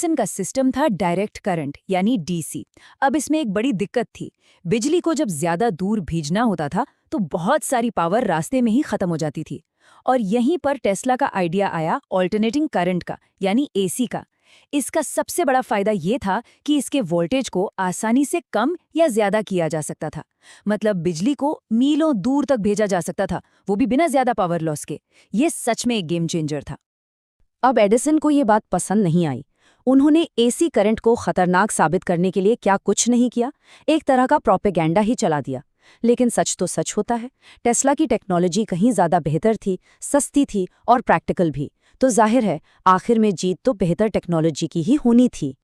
Edison का system था direct current यानी डीसी। अब इसमें एक बड़ी दिक्कत थी। बिजली को जब ज्यादा दूर भेजना होता था तो बहुत सारी पावर रास्ते में ही खत्म हो जाती थी। और यहीं पर टेस्ला का आइडिया आया ऑल्टरनेटिंग करंट का यानी एसी का। इसका सबसे बड़ा फायदा ये था कि इसके वोल्टेज को आसानी से कम या ज्यादा किया जा सकता था। मतलब बिजली को मीलों दूर तक भेजा जा सकता था, वो भी बिना ज्यादा पावर लॉस के। ये सच में एक गेम चेंजर था। अब एडिसन को ये बात पसंद नहीं आई। उन्होंने एसी करंट को खतरनाक साबित करने के लिए क्या कुछ नहीं किया, एक तरह का प्रोपेगेंडा ही चला दिया। लेकिन सच तो सच होता है। टेस्ला की टेक्नोलॉजी कहीं ज्यादा बेहतर थी, सस्ती थी और प्रैक्टिकल भी। तो जाहिर है आखिर में जीत तो बेहतर टेक्नोलॉजी की ही होनी थी।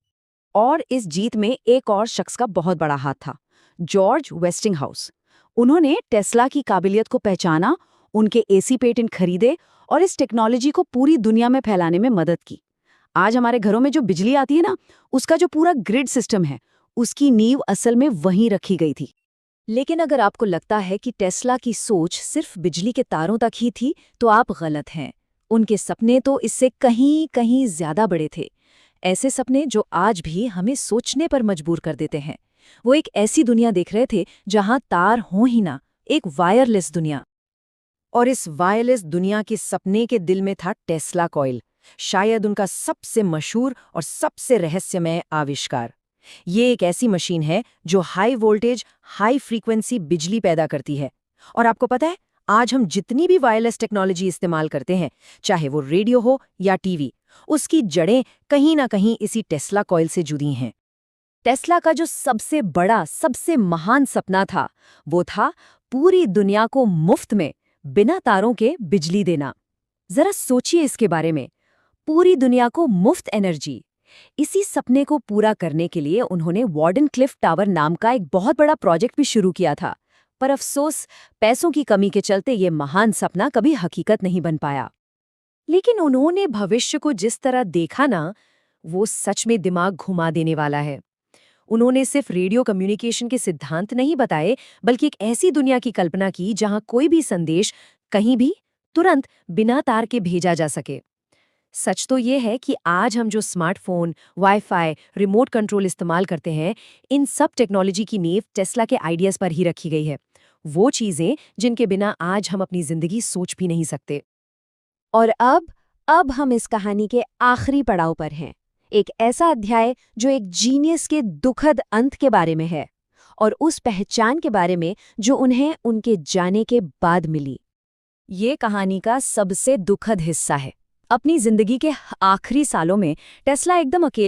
और इस जीत में एक और शख्स का बहुत बड़ा हाथ था, जॉर्ज वेस्टिंगहाउस। उन्होंने टेस्ला की काबिलियत को पहचाना, उनके एसी पेटेंट खरीदे और इस टेक्नोलॉजी को पूरी दुनिया में फैलाने में मदद की। आज हमारे घरों में जो बिजली आती है ना, उसका जो पूरा ग्रिड सिस्टम है, उसकी नींव असल में वहीं रखी गई थी। लेकिन अगर आपको लगता है कि टेस्ला की सोच सिर्फ बिजली के तारों तक ही थी, तो आप गलत हैं। उनके सपने तो इससे कहीं कहीं ज्यादा बड़े थे। ऐसे सपने जो आज भी हमें सोचने पर मजबूर कर देते हैं। वो एक ऐसी दुनिया देख रहे थे जहां तार हों ही ना, एक वायरलेस दुनिया। और इस वायरलेस दुनिया के सपने के दिल में था टेस्ला कॉइल, शायद उनका सबसे मशहूर और सबसे रहस्यमय आविष्कार। ये एक ऐसी मशीन है जो हाई वोल्टेज, हाई फ्रीक्वेंसी बिजली पैदा करती है। और आपको पता है, आज हम जितनी भी वायरलेस टेक्नोलॉजी इस्तेमाल करते हैं, चाहे वो रेडियो हो या टीवी, उसकी जड़ें कहीं ना कहीं इसी टेस्ला कॉइल से जुड़ी हैं। टेस्ला का जो सबसे बड़ा, सबसे महान सपना था, वो था पूरी दुनिया को मुफ्त में, बिना तारों के बिजली देना। जरा सोचिए इसके बारे में, पूरी दुनिया को मुफ्त एनर्जी। इसी सपने को पूरा करने के लिए उन्होंने वार्डन क्लिफ टावर नाम का एक बहुत बड़ा प्रोजेक्ट भी शुरू किया था। पर अफसोस, पैसों की कमी के चलते ये महान सपना कभी हकीकत नहीं बन पाया। लेकिन उन्होंने भविष्य को जिस तरह देखा ना, वो सच में दिमाग घुमा देने वाला है। उन्होंने सिर्फ रेडियो कम्युनिकेशन के सिद्धांत नहीं बताए, बल्कि एक ऐसी दुनिया की कल्पना की जहां कोई भी संदेश कहीं भी तुरंत बिना तार के भेजा जा सके। सच तो ये है कि आज हम जो स्मार्टफोन, वाईफाई, रिमोट कंट्रोल इस्तेमाल करते हैं, इन सब टेक्नोलॉजी की नींव टेस्ला के आइडियाज पर ही रखी गई है। वो चीजें जिनके बिना आज हम अपनी जिंदगी सोच भी नहीं सकते। और अब हम इस कहानी के आखिरी पड़ाव पर हैं। एक ऐसा अध्याय जो एक जीनियस के दुखद अंत के बारे में है, और उस पहचान के बारे में जो उन्हें उनके जाने के बाद मिली। ये कहानी का सबसे दुखद हिस्सा है। अपनी जिंदगी के आखिरी सालों में टेस्ला एकदम अकेले